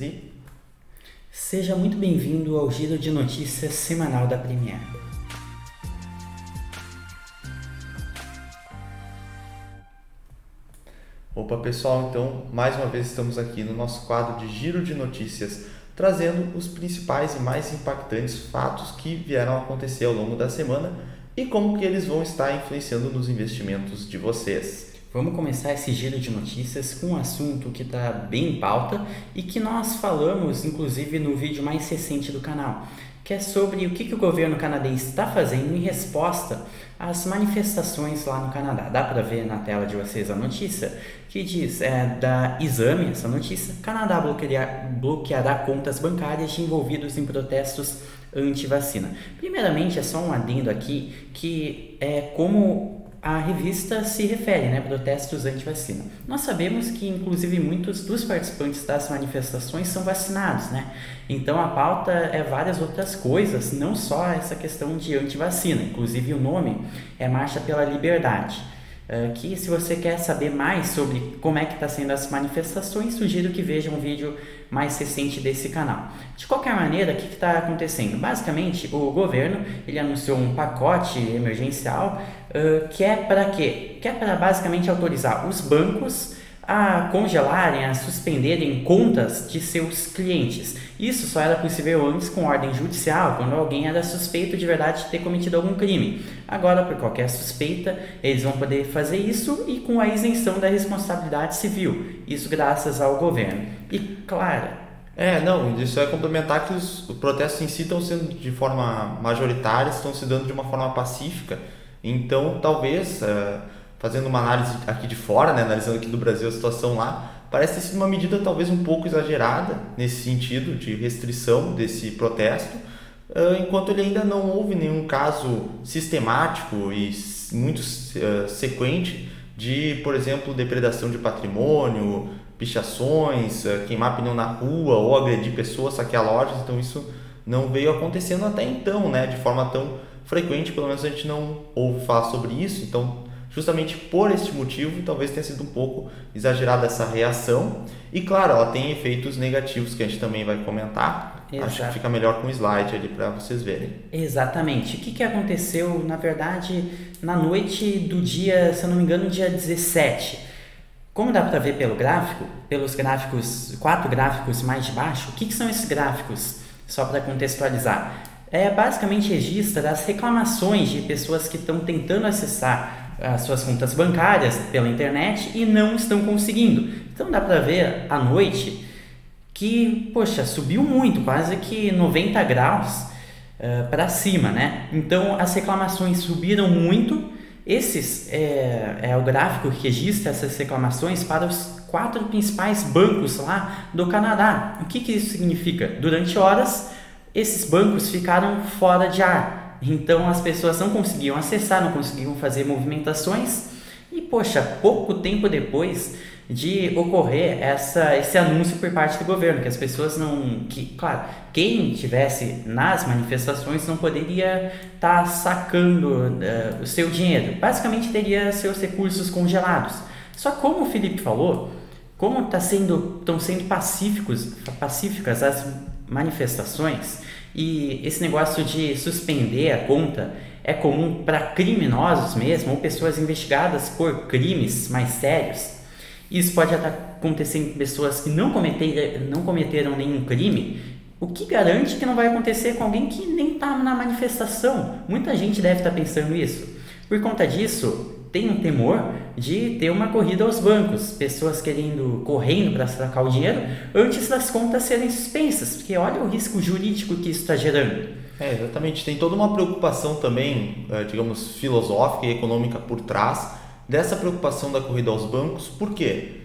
E, Seja muito bem-vindo ao Giro de Notícias semanal da Premier. Opa, pessoal, então mais uma vez estamos aqui no nosso quadro de Giro de Notícias, trazendo os principais e mais impactantes fatos que vieram a acontecer ao longo da semana e como que eles vão estar influenciando nos investimentos de vocês. Vamos começar esse giro de notícias com um assunto que está bem em pauta e que nós falamos, inclusive, no vídeo mais recente do canal, que é sobre o que o governo canadense está fazendo em resposta às manifestações lá no Canadá. Dá para ver na tela de vocês a notícia que diz, da Exame, essa notícia: Canadá bloqueará contas bancárias de envolvidos em protestos anti-vacina. Primeiramente, é só um adendo aqui, que é como a revista se refere, né, protestos anti-vacina. Nós sabemos que, inclusive, muitos dos participantes das manifestações são vacinados, né? Então, a pauta é várias outras coisas, não só essa questão de anti-vacina. Inclusive, o nome é Marcha pela Liberdade. Que, se você quer saber mais sobre como é que está sendo as manifestações, sugiro que veja um vídeo mais recente desse canal. De qualquer maneira, o que está acontecendo? Basicamente, o governo ele anunciou um pacote emergencial que é para quê? Que é para basicamente autorizar os bancos a congelarem, a suspenderem contas de seus clientes. Isso só era possível antes com ordem judicial, quando alguém era suspeito de verdade de ter cometido algum crime. Agora, por qualquer suspeita, eles vão poder fazer isso e com a isenção da responsabilidade civil. Isso graças ao governo. E, claro, Não, isso é complementar que os protestos em si estão sendo de forma majoritária, estão se dando de uma forma pacífica. Então, talvez, fazendo uma análise aqui de fora, né, analisando aqui do Brasil a situação lá, parece ter sido uma medida talvez um pouco exagerada nesse sentido de restrição desse protesto, enquanto ele ainda não houve nenhum caso sistemático e muito sequente de, por exemplo, depredação de patrimônio, pichações, queimar pneu na rua ou agredir pessoas, saquear lojas. Então isso não veio acontecendo até então, né, de forma tão frequente. Pelo menos a gente não ouve falar sobre isso. Então, justamente por este motivo, talvez tenha sido um pouco exagerada essa reação. E claro, ela tem efeitos negativos que a gente também vai comentar. exato. Acho que fica melhor com o slide ali para vocês verem. Exatamente. O que aconteceu, na verdade, na noite do dia, se eu não me engano, dia 17? Como dá para ver pelo gráfico, pelos gráficos, 4 gráficos mais de baixo, o que são esses gráficos? Só para contextualizar. Basicamente registra as reclamações de pessoas que estão tentando acessar as suas contas bancárias pela internet e não estão conseguindo. Então dá para ver à noite que, poxa, subiu muito, quase que 90 graus para cima, né? Então as reclamações subiram muito. Esses é o gráfico que registra essas reclamações para os 4 principais bancos lá do Canadá. O que isso significa? Durante horas, esses bancos ficaram fora de ar. Então as pessoas não conseguiam acessar, não conseguiam fazer movimentações. E, poxa, pouco tempo depois de ocorrer esse anúncio por parte do governo, que as pessoas não... Claro, quem estivesse nas manifestações não poderia estar sacando o seu dinheiro. Basicamente teria seus recursos congelados. Só como o Felipe falou, como estão sendo pacíficas as manifestações, e esse negócio de suspender a conta é comum para criminosos mesmo, ou pessoas investigadas por crimes mais sérios. Isso pode acontecer em pessoas que não cometeram nenhum crime. O que garante que não vai acontecer com alguém que nem está na manifestação? Muita gente deve estar pensando isso. Por conta disso, tem um temor de ter uma corrida aos bancos, pessoas correndo para sacar o dinheiro antes das contas serem suspensas, porque olha o risco jurídico que isso está gerando. Exatamente. Tem toda uma preocupação também, digamos, filosófica e econômica por trás dessa preocupação da corrida aos bancos. Por quê?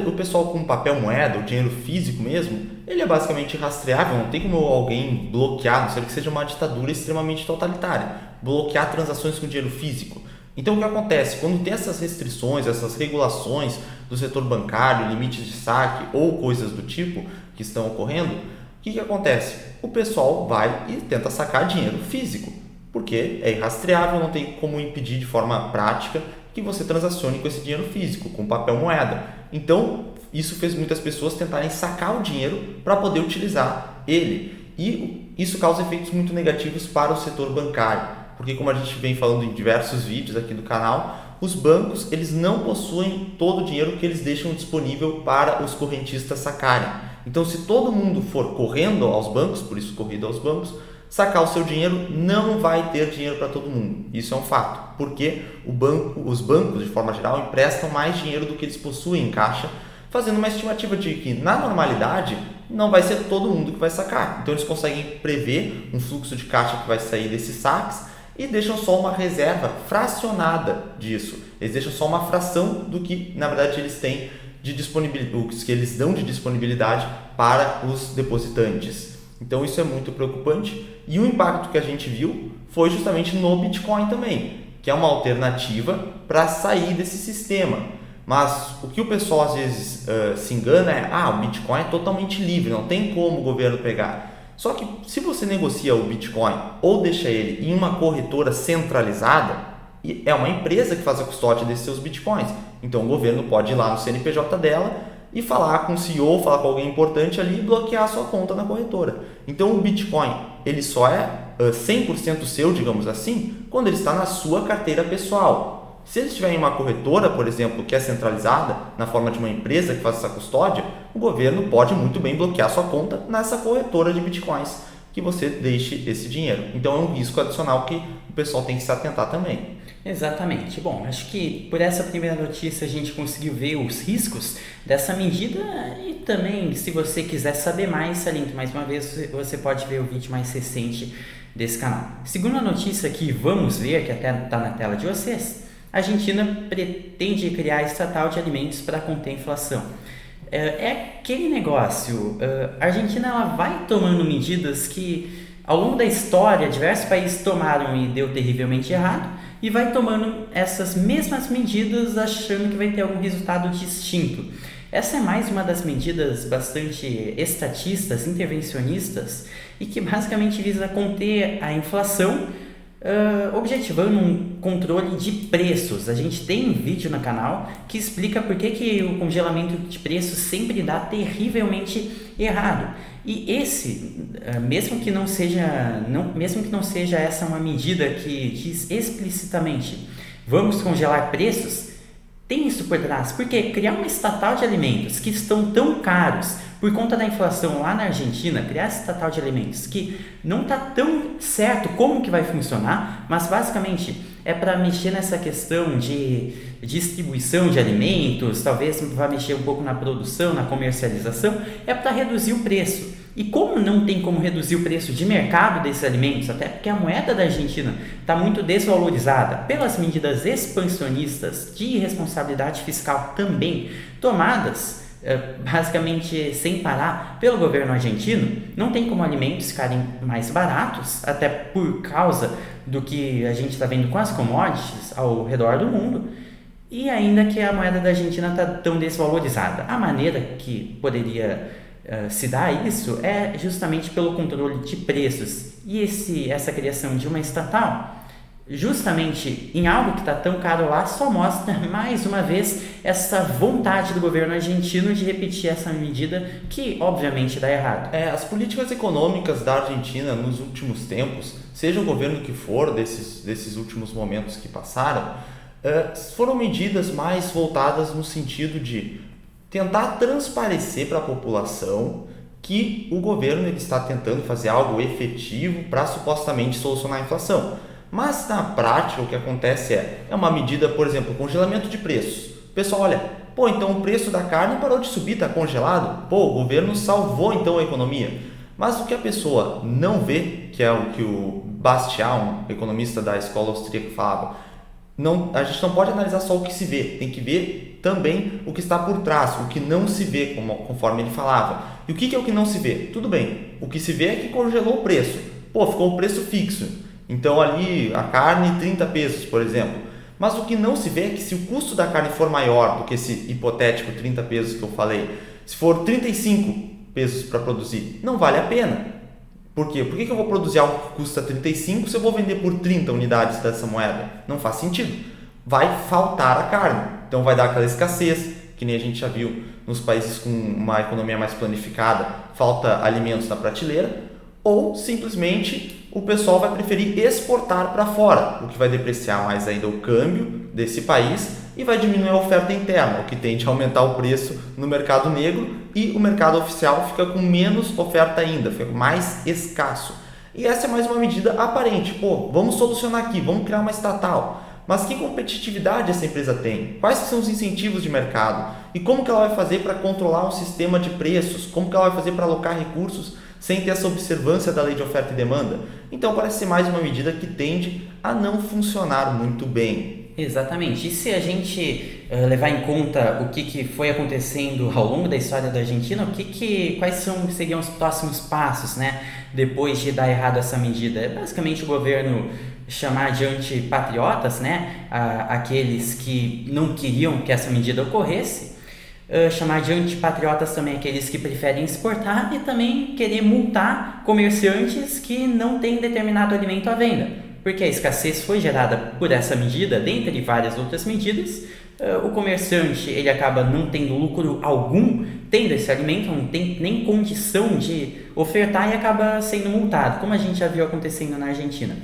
O pessoal com papel moeda, o dinheiro físico mesmo, ele é basicamente rastreável, não tem como alguém bloquear, a não ser que seja uma ditadura extremamente totalitária, bloquear transações com dinheiro físico. Então o que acontece? Quando tem essas restrições, essas regulações do setor bancário, limites de saque ou coisas do tipo que estão ocorrendo, o que acontece? O pessoal vai e tenta sacar dinheiro físico, porque é irrastreável, não tem como impedir de forma prática que você transacione com esse dinheiro físico, com papel moeda. Então isso fez muitas pessoas tentarem sacar o dinheiro para poder utilizar ele. E isso causa efeitos muito negativos para o setor bancário, porque como a gente vem falando em diversos vídeos aqui do canal, os bancos eles não possuem todo o dinheiro que eles deixam disponível para os correntistas sacarem. Então, se todo mundo for correndo aos bancos, por isso corrida aos bancos, sacar o seu dinheiro, não vai ter dinheiro para todo mundo. Isso é um fato, porque os bancos, de forma geral, emprestam mais dinheiro do que eles possuem em caixa, fazendo uma estimativa de que, na normalidade, não vai ser todo mundo que vai sacar. Então, eles conseguem prever um fluxo de caixa que vai sair desses saques e deixam só uma reserva fracionada disso. Eles deixam só uma fração do que, na verdade, eles têm de disponibilidade, o que eles dão de disponibilidade para os depositantes. Então isso é muito preocupante e o impacto que a gente viu foi justamente no Bitcoin também, que é uma alternativa para sair desse sistema. Mas o que o pessoal às vezes se engana é, o Bitcoin é totalmente livre, não tem como o governo pegar. Só que se você negocia o Bitcoin ou deixa ele em uma corretora centralizada, é uma empresa que faz a custódia desses seus Bitcoins. Então o governo pode ir lá no CNPJ dela e falar com o CEO, falar com alguém importante ali e bloquear a sua conta na corretora. Então o Bitcoin ele só é 100% seu, digamos assim, quando ele está na sua carteira pessoal. Se ele estiver em uma corretora, por exemplo, que é centralizada, na forma de uma empresa que faz essa custódia, o governo pode muito bem bloquear a sua conta nessa corretora de Bitcoins que você deixe esse dinheiro. Então é um risco adicional que o pessoal tem que se atentar também. Exatamente. Bom, acho que por essa primeira notícia a gente conseguiu ver os riscos dessa medida e também, se você quiser saber mais, saliento mais uma vez, você pode ver o vídeo mais recente desse canal. Segunda notícia que vamos ver, que até está na tela de vocês, a Argentina pretende criar estatal de alimentos para conter a inflação. É aquele negócio, a Argentina ela vai tomando medidas que ao longo da história diversos países tomaram e deu terrivelmente errado, e vai tomando essas mesmas medidas achando que vai ter algum resultado distinto. Essa é mais uma das medidas bastante estatistas, intervencionistas e que basicamente visa conter a inflação, objetivando um controle de preços. A gente tem um vídeo no canal que explica por que o congelamento de preços sempre dá terrivelmente errado. E esse, mesmo que não seja essa uma medida que diz explicitamente vamos congelar preços, tem isso por trás, porque criar uma estatal de alimentos que estão tão caros por conta da inflação lá na Argentina, criar essa estatal de alimentos que não está tão certo como que vai funcionar, mas basicamente é para mexer nessa questão de distribuição de alimentos, talvez vá mexer um pouco na produção, na comercialização, é para reduzir o preço. E como não tem como reduzir o preço de mercado desses alimentos, até porque a moeda da Argentina está muito desvalorizada pelas medidas expansionistas de irresponsabilidade fiscal também tomadas basicamente sem parar pelo governo argentino, não tem como alimentos ficarem mais baratos, até por causa do que a gente está vendo com as commodities ao redor do mundo, e ainda que a moeda da Argentina está tão desvalorizada. A maneira que poderia se dar isso é justamente pelo controle de preços, e essa criação de uma estatal justamente em algo que está tão caro lá, só mostra mais uma vez essa vontade do governo argentino de repetir essa medida que obviamente dá errado. As políticas econômicas da Argentina nos últimos tempos, seja o governo que for desses últimos momentos que passaram, foram medidas mais voltadas no sentido de tentar transparecer para a população que o governo ele está tentando fazer algo efetivo para supostamente solucionar a inflação. Mas na prática o que acontece é uma medida, por exemplo, congelamento de preços. O pessoal olha, então o preço da carne parou de subir, está congelado. O governo salvou então a economia. Mas o que a pessoa não vê, que é o que o Bastian, um economista da escola austríaca, falava, a gente não pode analisar só o que se vê, tem que ver também o que está por trás, o que não se vê, conforme ele falava. E o que é o que não se vê? Tudo bem, o que se vê é que congelou o preço. Ficou o preço fixo. Então ali a carne 30 pesos, por exemplo. Mas o que não se vê é que se o custo da carne for maior do que esse hipotético 30 pesos que eu falei, se for 35 pesos para produzir, não vale a pena. Por quê? Por que eu vou produzir algo que custa 35 se eu vou vender por 30 unidades dessa moeda? Não faz sentido. Vai faltar a carne. Então vai dar aquela escassez que nem a gente já viu nos países com uma economia mais planificada, falta alimentos na prateleira, ou simplesmente o pessoal vai preferir exportar para fora, o que vai depreciar mais ainda o câmbio desse país e vai diminuir a oferta interna, o que tende a aumentar o preço no mercado negro e o mercado oficial fica com menos oferta ainda, fica mais escasso. E essa é mais uma medida aparente. Vamos solucionar aqui, vamos criar uma estatal. Mas que competitividade essa empresa tem? Quais são os incentivos de mercado? E como que ela vai fazer para controlar um sistema de preços? Como que ela vai fazer para alocar recursos sem ter essa observância da lei de oferta e demanda? Então parece ser mais uma medida que tende a não funcionar muito bem. Exatamente. E se a gente levar em conta o que foi acontecendo ao longo da história da Argentina, quais seriam os próximos passos, né, depois de dar errado essa medida? É basicamente o governo chamar de antipatriotas, né, aqueles que não queriam que essa medida ocorresse, chamar de antipatriotas também aqueles que preferem exportar e também querer multar comerciantes que não têm determinado alimento à venda. Porque a escassez foi gerada por essa medida, dentre várias outras medidas. O comerciante ele acaba não tendo lucro algum tendo esse alimento, não tem nem condição de ofertar e acaba sendo multado, como a gente já viu acontecendo na Argentina.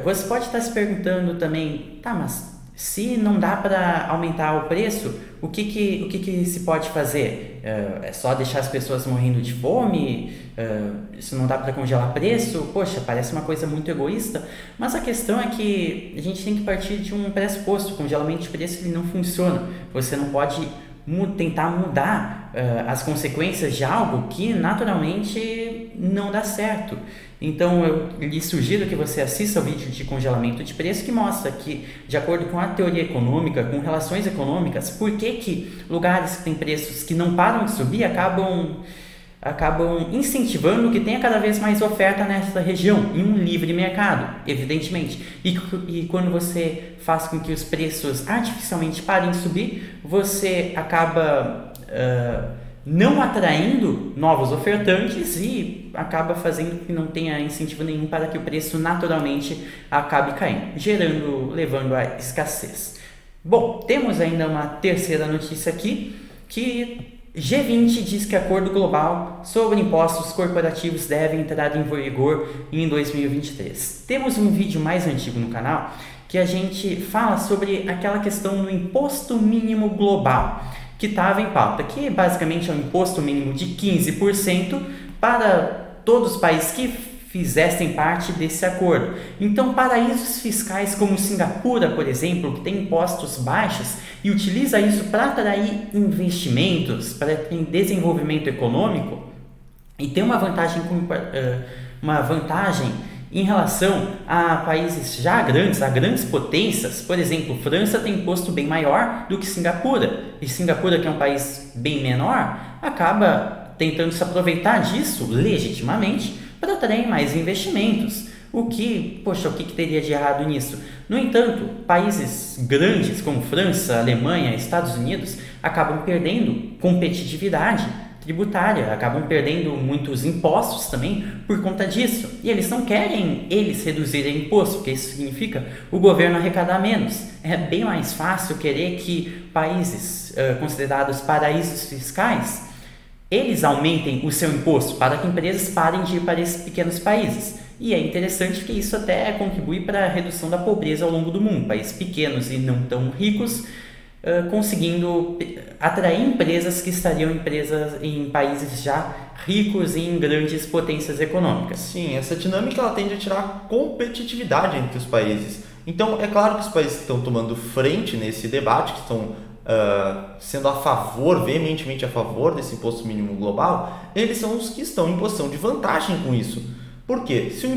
Você pode estar se perguntando também, mas se não dá para aumentar o preço, o que se pode fazer? É só deixar as pessoas morrendo de fome? Se não dá para congelar preço? Poxa, parece uma coisa muito egoísta, mas a questão é que a gente tem que partir de um pressuposto. O congelamento de preço ele não funciona. Você não pode tentar mudar as consequências de algo que naturalmente não dá certo. Então eu lhe sugiro que você assista ao vídeo de congelamento de preço que mostra que, de acordo com a teoria econômica, com relações econômicas, por que lugares que têm preços que não param de subir acabam incentivando que tenha cada vez mais oferta nessa região, em um livre mercado, evidentemente. E quando você faz com que os preços artificialmente parem de subir, você acaba não atraindo novos ofertantes e acaba fazendo que não tenha incentivo nenhum para que o preço naturalmente acabe caindo, levando à escassez. Bom, temos ainda uma terceira notícia aqui, que G20 diz que acordo global sobre impostos corporativos deve entrar em vigor em 2023. Temos um vídeo mais antigo no canal que a gente fala sobre aquela questão do imposto mínimo global, que estava em pauta, que basicamente é um imposto mínimo de 15% para todos os países que fizessem parte desse acordo. Então, paraísos fiscais como Singapura, por exemplo, que tem impostos baixos e utiliza isso para atrair investimentos, para ter desenvolvimento econômico, e tem uma vantagem em relação a países já grandes, a grandes potências. Por exemplo, França tem imposto bem maior do que Singapura, e Singapura, que é um país bem menor, acaba tentando se aproveitar disso legitimamente para atrair mais investimentos. O que teria de errado nisso? No entanto, países grandes como França, Alemanha, Estados Unidos acabam perdendo competitividade tributária, acabam perdendo muitos impostos também por conta disso. E eles não querem reduzirem imposto, porque isso significa o governo arrecadar menos. É bem mais fácil querer que países considerados paraísos fiscais eles aumentem o seu imposto para que empresas parem de ir para esses pequenos países. E é interessante que isso até contribui para a redução da pobreza ao longo do mundo. Países pequenos e não tão ricos conseguindo atrair empresas que estariam em países já ricos e em grandes potências econômicas. Sim, essa dinâmica ela tende a tirar competitividade entre os países. Então, é claro que os países que estão tomando frente nesse debate, que estão sendo veementemente a favor desse imposto mínimo global, eles são os que estão em posição de vantagem com isso. Por quê? Se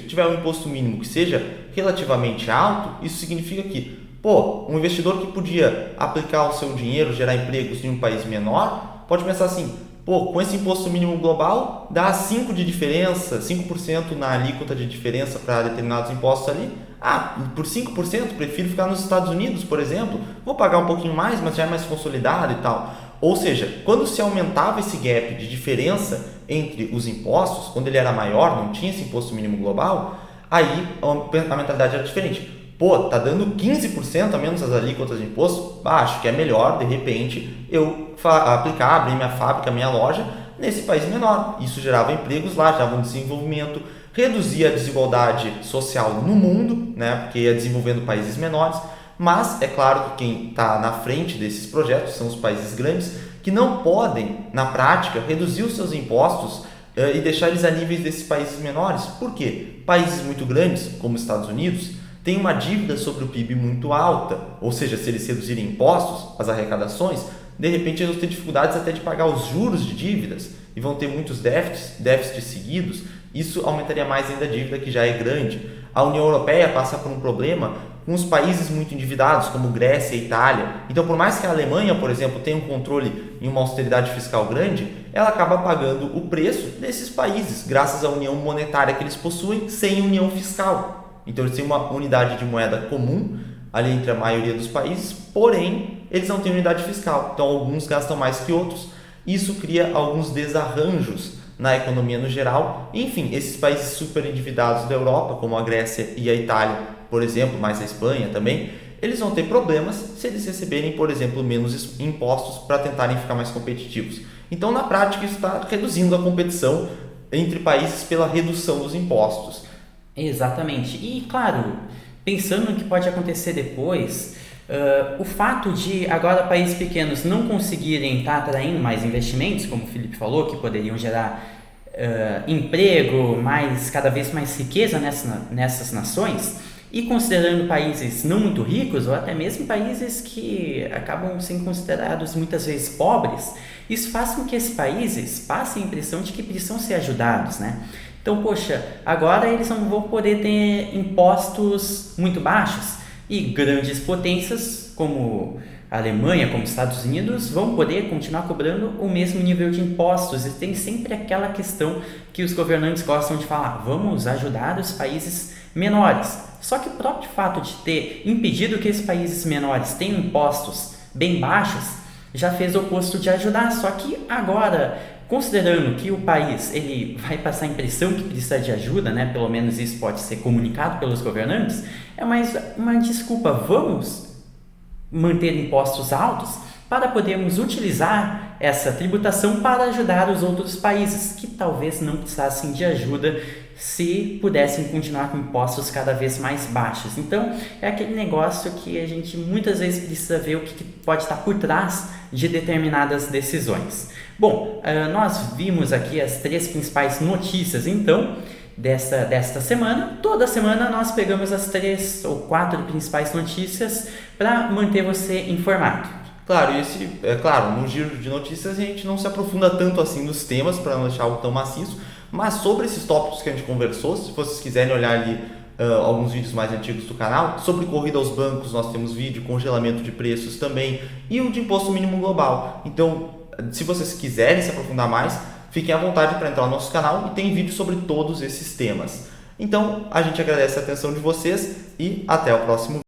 tiver um imposto mínimo que seja relativamente alto, isso significa que um investidor que podia aplicar o seu dinheiro, gerar empregos em um país menor, pode pensar assim, com esse imposto mínimo global, dá 5% de diferença, 5% na alíquota de diferença para determinados impostos ali. Por 5%, prefiro ficar nos Estados Unidos, por exemplo, vou pagar um pouquinho mais, mas já é mais consolidado e tal. Ou seja, quando se aumentava esse gap de diferença entre os impostos, quando ele era maior, não tinha esse imposto mínimo global, aí a mentalidade era diferente. pô, tá dando 15% a menos as alíquotas de imposto, acho que é melhor, de repente, eu aplicar, abrir minha fábrica, minha loja nesse país menor. Isso gerava empregos lá, gerava um desenvolvimento, reduzia a desigualdade social no mundo, né, porque ia desenvolvendo países menores, mas é claro que quem está na frente desses projetos são os países grandes, que não podem, na prática, reduzir os seus impostos e deixar eles a níveis desses países menores. Por quê? Países muito grandes, como os Estados Unidos, têm uma dívida sobre o PIB muito alta, ou seja, se eles reduzirem impostos, as arrecadações, de repente eles vão ter dificuldades até de pagar os juros de dívidas e vão ter muitos déficits seguidos. Isso aumentaria mais ainda a dívida, que já é grande. A União Europeia passa por um problema com os países muito endividados, como Grécia e Itália. Então, por mais que a Alemanha, por exemplo, tenha um controle em uma austeridade fiscal grande, ela acaba pagando o preço desses países, graças à união monetária que eles possuem, sem união fiscal. Então, eles têm uma unidade de moeda comum ali entre a maioria dos países, porém, eles não têm unidade fiscal. Então, alguns gastam mais que outros. Isso cria alguns desarranjos na economia no geral. Enfim, esses países super endividados da Europa, como a Grécia e a Itália, por exemplo, mais a Espanha também, eles vão ter problemas se eles receberem, por exemplo, menos impostos para tentarem ficar mais competitivos. Então, na prática, isso está reduzindo a competição entre países pela redução dos impostos. Exatamente. E, claro, pensando no que pode acontecer depois, o fato de agora países pequenos não conseguirem estar atraindo mais investimentos, como o Felipe falou, que poderiam gerar emprego, cada vez mais riqueza nessas nações, e considerando países não muito ricos, ou até mesmo países que acabam sendo considerados muitas vezes pobres, isso faz com que esses países passem a impressão de que precisam ser ajudados, né? Então, poxa, agora eles não vão poder ter impostos muito baixos, e grandes potências como a Alemanha, como os Estados Unidos, vão poder continuar cobrando o mesmo nível de impostos. E tem sempre aquela questão que os governantes gostam de falar: vamos ajudar os países menores. Só que o próprio fato de ter impedido que esses países menores tenham impostos bem baixos já fez o oposto de ajudar. Só que agora, considerando que o país ele vai passar a impressão que precisa de ajuda, né? Pelo menos isso pode ser comunicado pelos governantes, é mais uma desculpa. Vamos manter impostos altos para podermos utilizar essa tributação para ajudar os outros países que talvez não precisassem de ajuda se pudessem continuar com impostos cada vez mais baixos. Então, é aquele negócio que a gente muitas vezes precisa ver o que pode estar por trás de determinadas decisões. Bom, nós vimos aqui as 3 principais notícias, então, desta semana. Toda semana nós pegamos as 3 ou 4 principais notícias para manter você informado. Claro, no giro de notícias a gente não se aprofunda tanto assim nos temas para não deixar algo tão maciço, mas sobre esses tópicos que a gente conversou, se vocês quiserem olhar ali alguns vídeos mais antigos do canal, sobre corrida aos bancos nós temos vídeo, congelamento de preços também e o de imposto mínimo global. Então, se vocês quiserem se aprofundar mais, fiquem à vontade para entrar no nosso canal e tem vídeo sobre todos esses temas. Então, a gente agradece a atenção de vocês e até o próximo vídeo.